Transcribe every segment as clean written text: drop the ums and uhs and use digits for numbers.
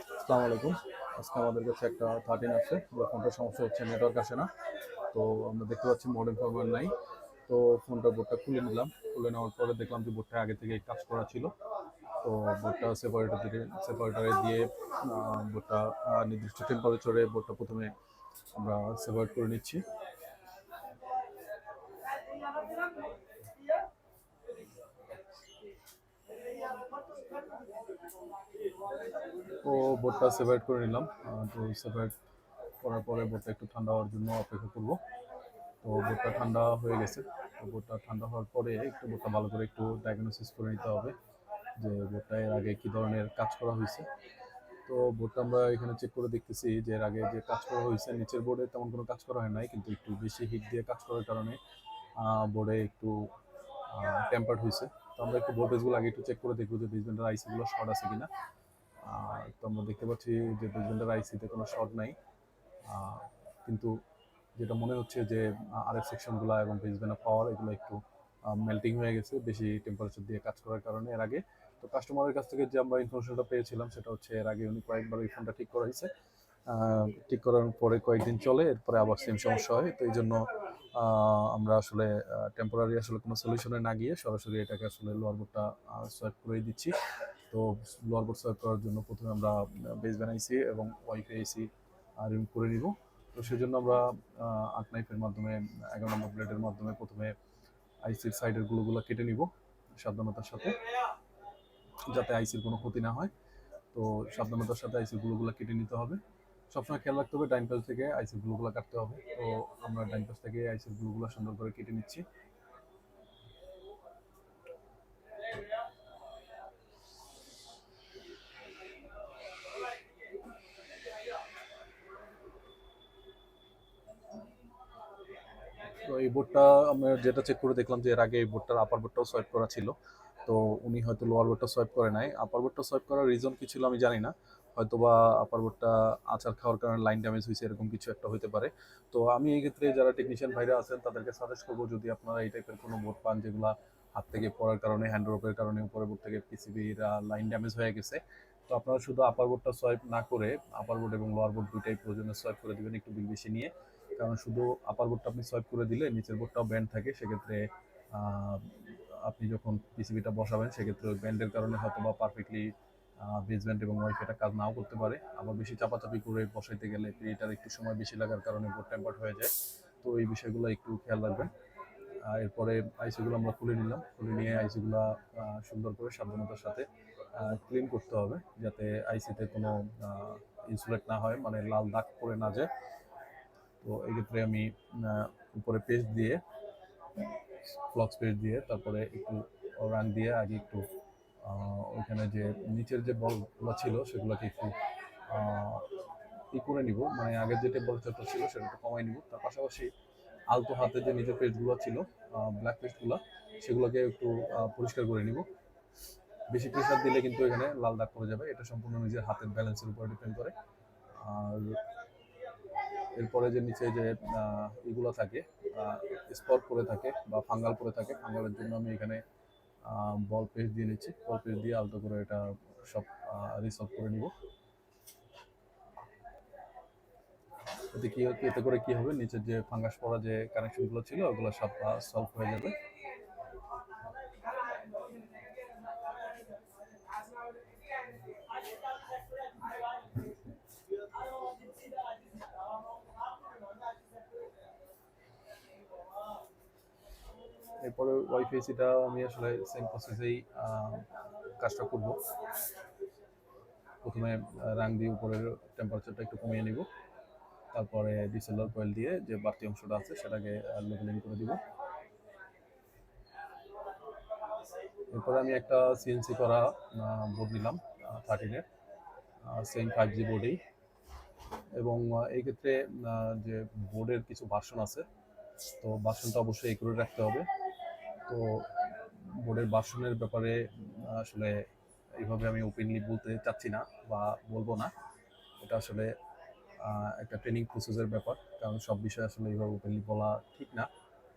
আসসালামু আলাইকুম। আজকে আমাদের কাছে একটা 13 আসছে। ফোনটার সমস্যা হচ্ছে নেটওয়ার্ক আসে না। তো আমরা দেখতে পাচ্ছি মডেম ফার্মওয়্যার নাই। তো ফোনটার বোর্ডটা খুলে নিলাম। খুলে নেওয়ার পরে দেখলাম যে বোর্ডটা আগে থেকে কাজ করা ছিল। তো বোর্ডটা সেপারেটরে দিয়ে বোর্ডটা নির্দিষ্ট টেম্পারেচারে বোর্ডটা প্রথমে আমরা সেপারেট করে নিচ্ছি। তো বোর্ডটা সেপারেট করে নিলাম। তো সেপারেট করার পরে বোর্ডটা একটু ঠান্ডা হওয়ার জন্য অপেক্ষা করব। তো বোর্ডটা ঠান্ডা হয়ে গেছে। তো বোর্ডটা ঠান্ডা হওয়ার পরে একটু বোর্ডটা ভালো করে একটু ডায়াগনোসিস করে নিতে হবে যে বোর্ডটা এর আগে কী ধরনের কাজ করা হয়েছে। তো বোর্ডটা আমরা এখানে চেক করে দেখতেছি যে এর আগে যে কাজ করা হয়েছে নিচের বোর্ডে তেমন কোনো কাজ করা হয় নাই, কিন্তু একটু বেশি হিট দিয়ে কাজ করার কারণে বোর্ডে একটু টেম্পার্ড হয়েছে। তো আমরা একটু ভোল্টেজগুলো আগে একটু চেক করে দেখবো যে বেসমেন্টের আইসিগুলো শর্ট আছে কিনা। তো আমরা দেখতে পাচ্ছি যে বেসমেন্টের আইসিতে কোনো শর্ট নাই, কিন্তু যেটা মনে হচ্ছে যে আরএফ সেকশনগুলো এবং বেসমেন্ট পাওয়ার এগুলো একটু মেল্টিং হয়ে গেছে বেশি টেম্পারেচার দিয়ে কাজ করার কারণে এর আগে। তো কাস্টমারের কাছ থেকে যে আমরা ইনফরমেশনটা পেয়েছিলাম সেটা হচ্ছে এর আগে উনি কয়েকবার ওই ফোনটা ঠিক করা হয়েছে। ঠিক করার পরে কয়েকদিন চলে, এরপরে আবার সেম সমস্যা হয়। তো এই জন্য আমরা আসলে টেম্পোরারি আসলে কোনো সলিউশনে না গিয়ে সরাসরি এটাকে আসলে লোয়ার বোর্ডটা সোয়াইপ করে দিচ্ছি। তো লোয়ার বোর্ড সোয়াইপ করার জন্য প্রথমে আমরা বেসমেন্ট আইসি এবং ওয়াইফাই আইসি রিমুভ করে নিব। তো সেজন্য আমরা 8 নাইফের মাধ্যমে 11 নম্বর ব্লেডের মাধ্যমে প্রথমে আইসির সাইডের গুলোগুলো কেটে নিব সাবধানতার সাথে, যাতে আইসির কোনো ক্ষতি না হয়। তো সাবধানতার সাথে আইসির গুলোগুলো কেটে নিতে হবে। সবসময় খেয়াল রাখতে হবে ডাইন পাশ থেকে আইসির গুলোগুলো কাটতে হবে। তো আমরা ডাইন পাশ থেকে আইসির গুলোগুলো সুন্দর করে কেটে নিচ্ছি। তো এই বোর্ডটা আমরা যেটা চেক করে দেখলাম যে এর আগে এই বোর্ডটার আপার বোর্ডটাও সোয়াইপ করা ছিল। তো উনি হয়তো লোয়ার বোর্ডটা সোয়াইপ করে নাই। আপার বোর্ডটা সোয়াইপ করার রিজন কি ছিল আমি জানি না। হয়তোবা আপার বোর্ডটা আছাড় খাওয়ার কারণে লাইন ড্যামেজ হয়েছে, এরকম কিছু একটা হতে পারে। তো আমি এই ক্ষেত্রে যারা টেকনিশিয়ান ভাইরা আছেন তাদেরকে সাজেস্ট করবো, যদি আপনারা এই টাইপের কোনো বোর্ড পান যেগুলো হাত থেকে পড়ার কারণে হ্যান্ড ড্রপের কারণে উপরের বোর্ড থেকে পিসিবির লাইন ড্যামেজ হয়ে গেছে, তো আপনারা শুধু আপার বোর্ডটা সোয়াইপ না করে আপার বোর্ড এবং লোয়ার বোর্ড দুইটাই প্রয়োজনে সোয়াইপ করে দিবেন একটু বিল বেশি নিয়ে। কারণ শুধু আপার বোর্ডটা আপনি সোয়াইপ করে দিলে নিচের বোর্ডটাও ব্যান্ড থাকে, সেক্ষেত্রে আপনি যখন পিসিবিটা বসাবেন সেক্ষেত্রে ওই ব্যান্ডের কারণে হয়তো বা পারফেক্টলি বেসব্যান্ড এবং ওয়াইফাইটা কাজ নাও করতে পারে। আবার বেশি চাপাচাপি করে বসাইতে গেলে এটার একটু সময় বেশি লাগার কারণে বোর্ড টেম্পার্ড হয়ে যায়। তো এই বিষয়গুলো একটু খেয়াল রাখবেন। এরপরে আইসিগুলো আমরা খুলে নিলাম, খুলে নিয়ে আইসিগুলো সুন্দর করে সাবধানতার সাথে ক্লিন করতে হবে, যাতে আইসিতে কোনো ইনসুলেট না হয়, মানে লাল দাগ পড়ে না যায়। তো এক্ষেত্রে আমি উপরে পেস্ট দিয়ে ফ্লক্স পেস্ট দিয়ে তারপরে একটু রান দিয়ে আগে একটু ওইখানে যে নিচের যে বলগুলো ছিল সেগুলোকে একটু করে নিব, মানে আগের যে টেম্পারেচারটা ছিল সেটা একটু কমাই নিব। তার পাশাপাশি আলতো হাতে যে নিচের পেস্টগুলো ছিল ব্ল্যাক পেস্টগুলো সেগুলোকে একটু পরিষ্কার করে নিব। বেশি প্রেশার দিলে কিন্তু এখানে লাল দাগ পড়ে যাবে, এটা সম্পূর্ণ নিজের হাতের ব্যালেন্সের উপর ডিপেন্ড করে। আর এরপরে যে নিচে যে এগুলো থাকে স্পট পরে থাকে বা ফাঙ্গাল পরে থাকে, ফাঙ্গালের জন্য আমি এখানে বল পেস্ট দিয়ে নিচ্ছি। বল পেস্ট দিয়ে আলতো করে এটা সব রিসলভ করে নিব। এতে কি এতে করে কি হবে, নিচের যে ফাঙ্গাস পড়া যে কানেকশনগুলো ছিল ওগুলো সব সলভ হয়ে যাবে। এরপরে ওয়াইফাইসিটা আমি আসলে সেম প্রসেসেই কাজটা করব। প্রথমে রাং দিয়ে উপরের টেম্পারেচারটা একটু কমিয়ে নিব, তারপরে ডিসেলার কয়েল দিয়ে যে বাড়তি অংশটা আছে সেটাকে লেভেলিং করে দিব। এরপরে আমি একটা সিএনসি করা বোর্ড নিলাম 13-এর, সেম 5G বোর্ডেই। এবং এই ক্ষেত্রে যে বোর্ডের কিছু ভার্সন আছে, তো ভার্সনটা অবশ্যই একুরেট রাখতে হবে। তো বোর্ডের ভার্সনের ব্যাপারে আসলে এইভাবে আমি ওপেনলি বলতে চাচ্ছি না বা বলবো না, এটা আসলে একটা ট্রেনিং প্রসেসের ব্যাপার, কারণ সব বিষয় আসলে এইভাবে ওপেনলি বলা ঠিক না।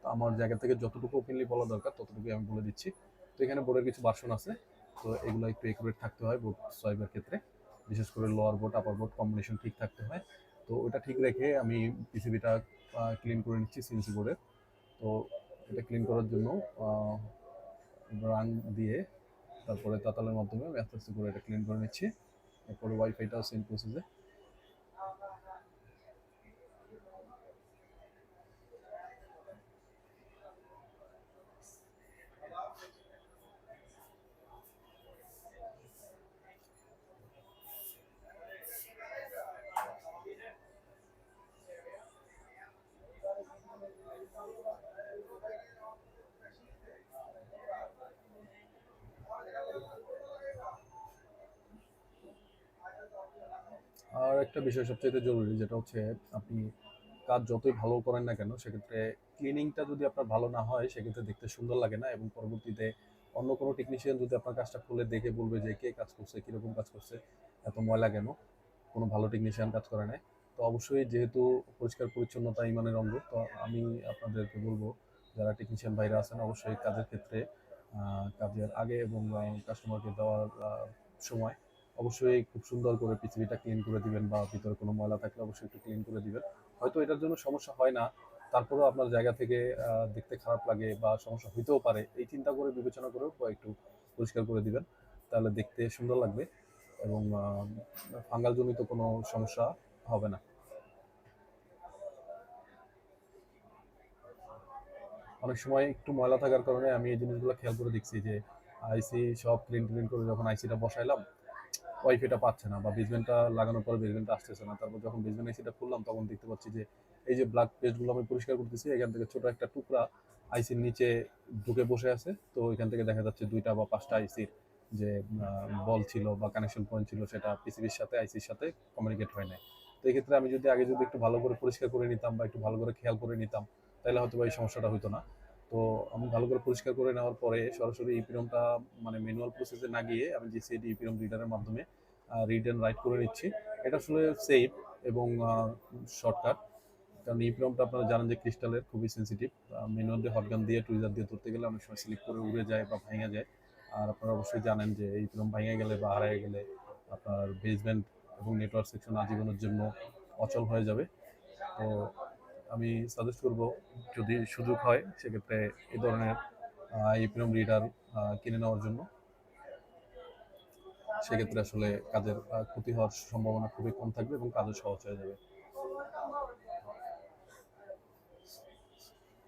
তো আমার জায়গা থেকে যতটুকু ওপেনলি বলা দরকার ততটুকুই আমি বলে দিচ্ছি। তো এখানে বোর্ডের কিছু ভার্সন আছে, তো এগুলো একটু একুরেট থাকতে হয় বোর্ড সোয়াইপের ক্ষেত্রে। বিশেষ করে লোয়ার বোর্ড আপার বোর্ড কম্বিনেশন ঠিক থাকতে হয়। তো ওটা ঠিক রেখে আমি পিসিবিটা ক্লিন করে নিচ্ছি সিএনসি বোর্ডের। তো এটা ক্লিন করার জন্য রান দিয়ে তারপরে তাতালের মাধ্যমে আমি আস্তে আস্তে করে এটা ক্লিন করে নিচ্ছি। এরপরে ওয়াইফাইটাও সেম প্রসেসে। আর একটা বিষয় সবচেয়ে জরুরি, যেটা হচ্ছে আপনি কাজ যতই ভালো করেন না কেন, সেক্ষেত্রে ক্লিনিংটা যদি আপনার ভালো না হয় সেক্ষেত্রে দেখতে সুন্দর লাগে না, এবং পরবর্তীতে অন্য কোনো টেকনিশিয়ান যদি আপনার কাজটা খুলে দেখে বলবে যে কে কাজ করছে, কীরকম কাজ করছে, এত ময়লা কেন, কোনো ভালো টেকনিশিয়ান কাজ করে নাই। তো অবশ্যই যেহেতু পরিষ্কার পরিচ্ছন্নতা ইমানের অঙ্গ, তো আমি আপনাদেরকে বলবো যারা টেকনিশিয়ান বাইরে আছেন অবশ্যই কাজের ক্ষেত্রে কাজের আগে এবং কাস্টমারকে দেওয়ার সময় অবশ্যই খুব সুন্দর করে পৃথিবীটা ক্লিন করে দিবেন, বা ভিতরে কোনো ময়লা থাকলে অবশ্যই একটু ক্লিন করে দিবেন। হয়তো এটার জন্য সমস্যা হয় না, তারপরেও আপনার জায়গা থেকে দেখতে খারাপ লাগে বা সমস্যা হইতেও পারে, এই চিন্তা করে বিবেচনা করেও একটু পরিষ্কার করে দিবেন, তাহলে দেখতে সুন্দর লাগবে এবং ফাঙ্গাল জনিত কোনো সমস্যা হবে না। অনেক সময় একটু ময়লা থাকার কারণে আমি এই জিনিসগুলো খেয়াল করে দেখছি যে আইসি সব ক্লিন করে যখন আইসিটা বসাইলাম, ওয়াইফাইটা পাচ্ছে না, বা বেসমেন্টটা লাগানোর পরে বেসমেন্টটা আসতেছে না। তারপর যখন বেসমেন্ট আইসিটা খুললাম তখন দেখতে পাচ্ছি যে এই যে ব্ল্যাক পেস্টগুলো আমি পরিষ্কার করতেছি, এখান থেকে ছোট একটা টুকরা আইসির নিচে ঢুকে বসে আছে। তো এখান থেকে দেখা যাচ্ছে 2টা বা 5টা আইসির যে বল ছিল বা কানেকশন পয়েন্ট ছিল, সেটা পিসিবির সাথে আইসির সাথে কমিউনিকেট হয় নাই। তো এক্ষেত্রে আমি যদি আগে একটু ভালো করে পরিষ্কার করে নিতাম বা একটু ভালো করে খেয়াল করে নিতাম, তাহলে হয়তো এই সমস্যাটা হতো না। তো আমি ভালো করে পরিষ্কার করে নেওয়ার পরে সরাসরি ইপিরমটা মানে ম্যানুয়াল প্রসেসে না গিয়ে আমি জিসিডি ইপিরম রিডারের মাধ্যমে রিড অ্যান্ড রাইট করে নিচ্ছি। এটা আসলে সেফ এবং শর্টকাট, কারণ ইপিরমটা আপনারা জানেন যে ক্রিস্টালের খুবই সেন্সিটিভ। ম্যানুয়াল দিয়ে হটগান দিয়ে টুইজার দিয়ে ধরতে গেলে অনেক সময় স্লিপ করে উড়ে যায় বা ভেঙে যায়। আর আপনারা অবশ্যই জানেন যে ইপিরম ভেঙে গেলে বা হারিয়ে গেলে আপনার বেসমেন্ট এবং নেটওয়ার্ক সেকশন আজীবনের জন্য অচল হয়ে যাবে। তো আমি সাজেস্ট করব, যদি সুযোগ হয় সেক্ষেত্রে এই ধরনের ইপিরম রিডার কিনে নেওয়ার জন্য। সেক্ষেত্রে আসলে কাজের ক্ষতি হওয়ার সম্ভাবনা খুবই কম থাকবে এবং কাজও সহজ হয়ে যাবে।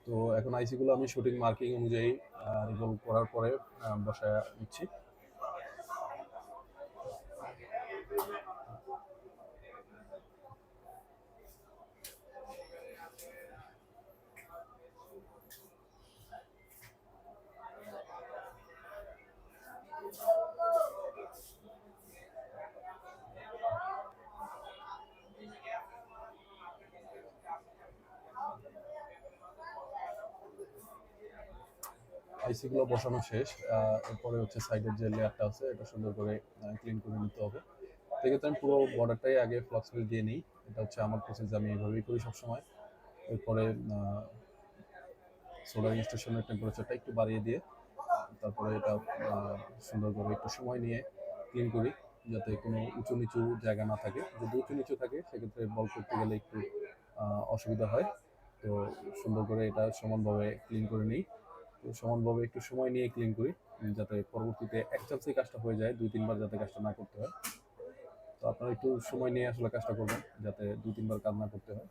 তো এখন আইসিগুলো আমি সঠিক মার্কিং অনুযায়ী রিভলভ করার পরে বসায় নিচ্ছি। আইসিগুলো বসানো শেষ। এরপরে হচ্ছে সাইডের যে লেয়ারটা আছে এটা সুন্দর করে ক্লিন করে নিতে হবে। সেক্ষেত্রে আমি পুরো বর্ডারটাই আগে ফ্লক্স ফিল দিয়ে নিই। এটা হচ্ছে আমার প্রসেস, আমি এইভাবেই করি সবসময়। এরপরে সোল্ডারিং স্টেশনের টেম্পারেচারটা একটু বাড়িয়ে দিয়ে তারপরে এটা সুন্দর করে একটু সময় নিয়ে ক্লিন করি, যাতে কোনো উঁচু নিচু জায়গা না থাকে। যদি উঁচু নিচু থাকে সেক্ষেত্রে বল করতে গেলে একটু অসুবিধা হয়। তো সুন্দর করে এটা সমানভাবে ক্লিন করে নিই। তো সমানভাবে একটু সময় নিয়ে ক্লিন করি, যাতে পরবর্তীতে এক চান্সেই কাজটা হয়ে যায়, 2-3 বার যাতে কাজটা না করতে হয়। তো আপনারা একটু সময় নিয়ে আসলে কাজটা করবেন, যাতে 2-3 বার কাজ না করতে হয়।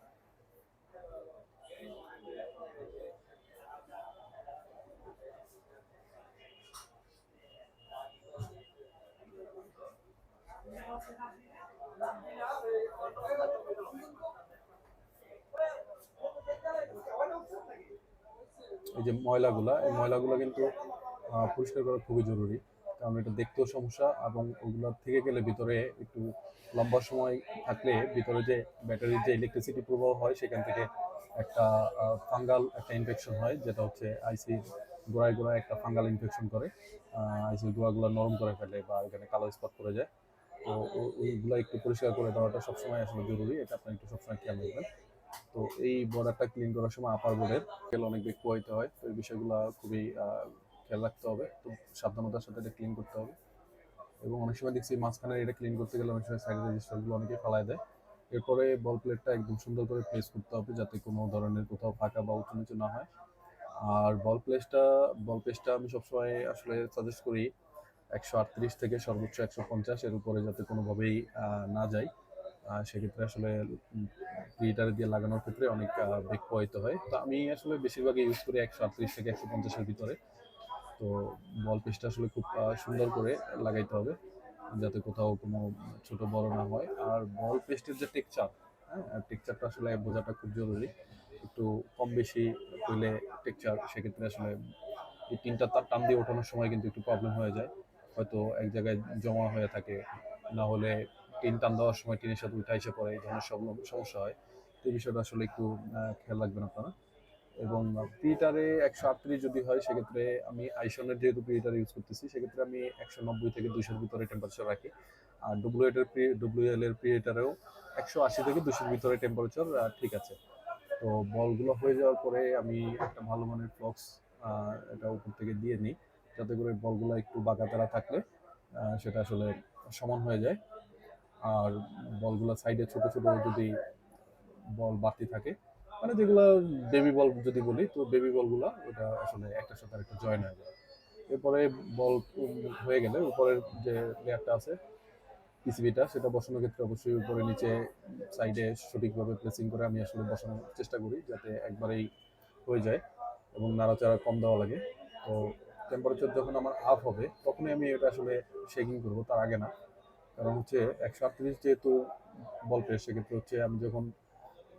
এই যে ময়লাগুলা, এই ময়লাগুলো কিন্তু পরিষ্কার করা খুবই জরুরি, কারণ এটা দেখতেও সমস্যা, এবং ওগুলো থেকে গেলে ভিতরে একটু লম্বা সময় থাকলে ভিতরে যে ব্যাটারির যে ইলেকট্রিসিটি প্রবাহ হয় সেখান থেকে একটা ফাঙ্গাল একটা ইনফেকশন হয়, যেটা হচ্ছে আইসির গোড়ায় গোড়ায় একটা ফাঙ্গাল ইনফেকশন করে, আইসির গোড়াগুলো নরম করে ফেলে বা এখানে কালো স্পট করে যায়। তো ওইগুলো একটু পরিষ্কার করে দেওয়াটা সবসময় আসলে জরুরি, এটা আপনি একটু সবসময় খেয়াল রাখবেন। তো এই বর্ডারটা ক্লিন করার সময় আপার বোর্ডের তেল অনেক বেশি পোহাইতে হয়, তো এই বিষয়গুলো খুবই খেয়াল রাখতে হবে, তো সাবধানতার সাথে এটা ক্লিন করতে হবে। এবং অনেক সময় দেখছি মাঝখানে এটা ক্লিন করতে গেলে অনেক সময় সাইড রেজিস্টারগুলো অনেকে ফালায় দেয়। এরপরে বল প্লেটটা একদম সুন্দর করে প্লেস করতে হবে যাতে কোনো ধরনের কোথাও ফাঁকা বা উঁচু নিচু না হয়। আর বল পেসটা আমি সবসময় আসলে সাজেস্ট করি 138 থেকে সর্বোচ্চ 150 এর উপরে যাতে কোনোভাবেই না যায়। সেক্ষেত্রে আসলে প্রিহিটার দিয়ে লাগানোর ক্ষেত্রে অনেক বেগ প্রবাহিত হয়। তো আমি আসলে বেশিরভাগই ইউজ করি 138 থেকে 150 এর ভিতরে। তো বল পেসটা আসলে খুব সুন্দর করে লাগাইতে হবে যাতে কোথাও কোনো ছোট বড় না হয়। আর বল পেস্টের যে টেক্সচার, হ্যাঁ, টেক্সচারটা আসলে বোঝাটা খুব জরুরি। একটু কম বেশি হইলে টেক্সচার সেক্ষেত্রে আসলে এই টিনটা তার টান দিয়ে ওঠানোর সময় কিন্তু একটু প্রবলেম হয়ে যায়। হয়তো এক জায়গায় জমা হয়ে থাকে, না হলে টিন টান দেওয়ার সময় টিনের সাথে উঠে এসে পড়ে, এই ধরনের সমস্যা হয়। তো এই বিষয়টা আসলে একটু খেয়াল রাখবেন আপনারা। এবং প্রিহিটারে 138 যদি হয় সেক্ষেত্রে আমি আইসনের যেহেতু প্রিহিটার ইউজ করতেছি সেক্ষেত্রে আমি 190 থেকে 200 ভিতরে টেম্পারেচার রাখি। আর ডব্লিউএল এর প্রিহিটারেও 180 থেকে 200 ভিতরে টেম্পারেচার ঠিক আছে। তো বলগুলো হয়ে যাওয়ার পরে আমি একটা ভালো মানের ফ্লক্স এটা উপর থেকে দিয়ে নিই যাতে করে বলগুলো একটু বাঁকাতেরা থাকলে সেটা আসলে সমান হয়ে যায়। আর বলগুলো সাইডে ছোট ছোট যদি বল বাড়তি থাকে, মানে যেগুলো বেবি বল যদি বলি, তো বেবি বলগুলো ওটা আসলে একটার সাথে আরেকটা জয়েন হয়ে যায়। এরপরে বল হয়ে গেলে উপরের যে লেয়ারটা আছে পিসিবিটা সেটা বসানোর ক্ষেত্রে অবশ্যই উপরে নিচে সাইডে সঠিকভাবে প্লেসিং করে আমি আসলে বসানোর চেষ্টা করি যাতে একবারেই হয়ে যায় এবং নাড়াচাড়া কম দেওয়া লাগে। তো টেম্পারেচার যখন আমার আপ হবে তখনই আমি এটা আসলে শেকিং করবো, তার আগে না। কারণ হচ্ছে 138 যেহেতু বল পেয়ে সেক্ষেত্রে হচ্ছে আমি যখন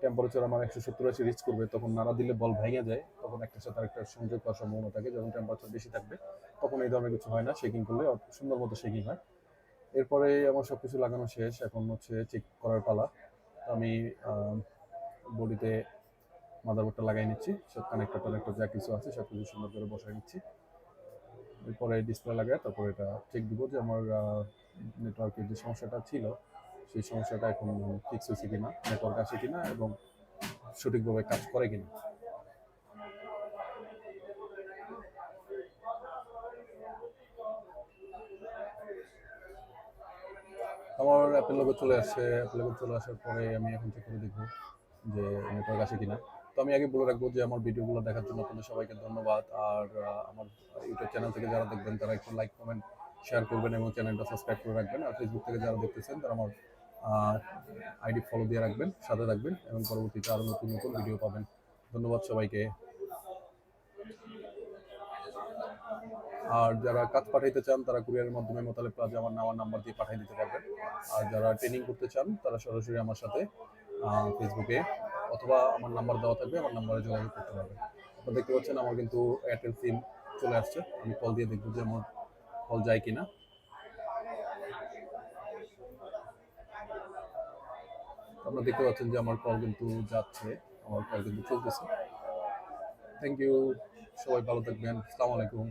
টেম্পারেচার আমার 170-80 রিচ করবে তখন নাড়া দিলে বল ভেঙে যায়, তখন একটার সাথে আরেকটা সংযোগ হওয়ার সম্ভাবনা থাকে। যখন টেম্পারেচার বেশি থাকবে তখন এই ধরনের কিছু হয় না, শেকিং করলে সুন্দর মতো শেকিং হয়। এরপরে আমার সব কিছু লাগানো শেষ, এখন হচ্ছে চেক করার পালা। আমি বডিতে মাদারবোর্ডটা লাগাই নিচ্ছি, সব কানেক্টর যা কিছু আছে সব কিছু সুন্দর করে বসাই নিচ্ছি। এরপরে ডিসপ্লে লাগায় তারপরে এটা চেক দিব যে আমার নেটওয়ার্কের যে সমস্যাটা ছিল সেই সমস্যাটা এখন ফিক্স হয়েছে কিনা, নেটওয়ার্ক আসে কিনা এবং সঠিকভাবে কাজ করে কিনা। আমার অ্যাপেল লোগো চলে আসছে, অ্যাপেল লোগো চলে আসার পরে আমি এখন চেক করে দেখবো যে নেটওয়ার্ক আসে কিনা। তো আমি আগে বলে রাখবো যে আমার ভিডিওগুলো দেখার জন্য আপনাদের সবাইকে ধন্যবাদ। আর আমার ইউটিউব চ্যানেল থেকে যারা দেখবেন তারা একটু লাইক কমেন্ট শেয়ার করবেন এবং চ্যানেলটা সাবস্ক্রাইব করে রাখবেন। আর ফেসবুক থেকে যারা দেখতেছেন তারা আমার আইডি ফলো দিয়ে রাখবেন, সাথে রাখবেন এবং পরবর্তীতে আরও নতুন নতুন ভিডিও পাবেন। ধন্যবাদ সবাইকে। আর যারা কাজ পাঠাইতে চান তারা কুরিয়ারের মাধ্যমে মোতালেব প্লাজা আমার নাম্বার দিয়ে পাঠিয়ে দিতে পারবেন। আর যারা ট্রেনিং করতে চান তারা সরাসরি আমার সাথে ফেসবুকে অথবা আমার নাম্বার দেওয়া থাকবে, আমার নাম্বারে যোগাযোগ করতে পারবেন। আপনারা দেখতে পাচ্ছেন আমার কিন্তু এয়ারটেল সিম চলে আসছে, আমি কল দিয়ে দেখবো যে আমার কল যায় কিনা। আপনারা দেখতে পাচ্ছেন যে আমার কল কিন্তু যাচ্ছে, আমার কল কিন্তু চলতেছে। থ্যাংক ইউ, সবাই ভালো থাকবেন। আসসালামু আলাইকুম।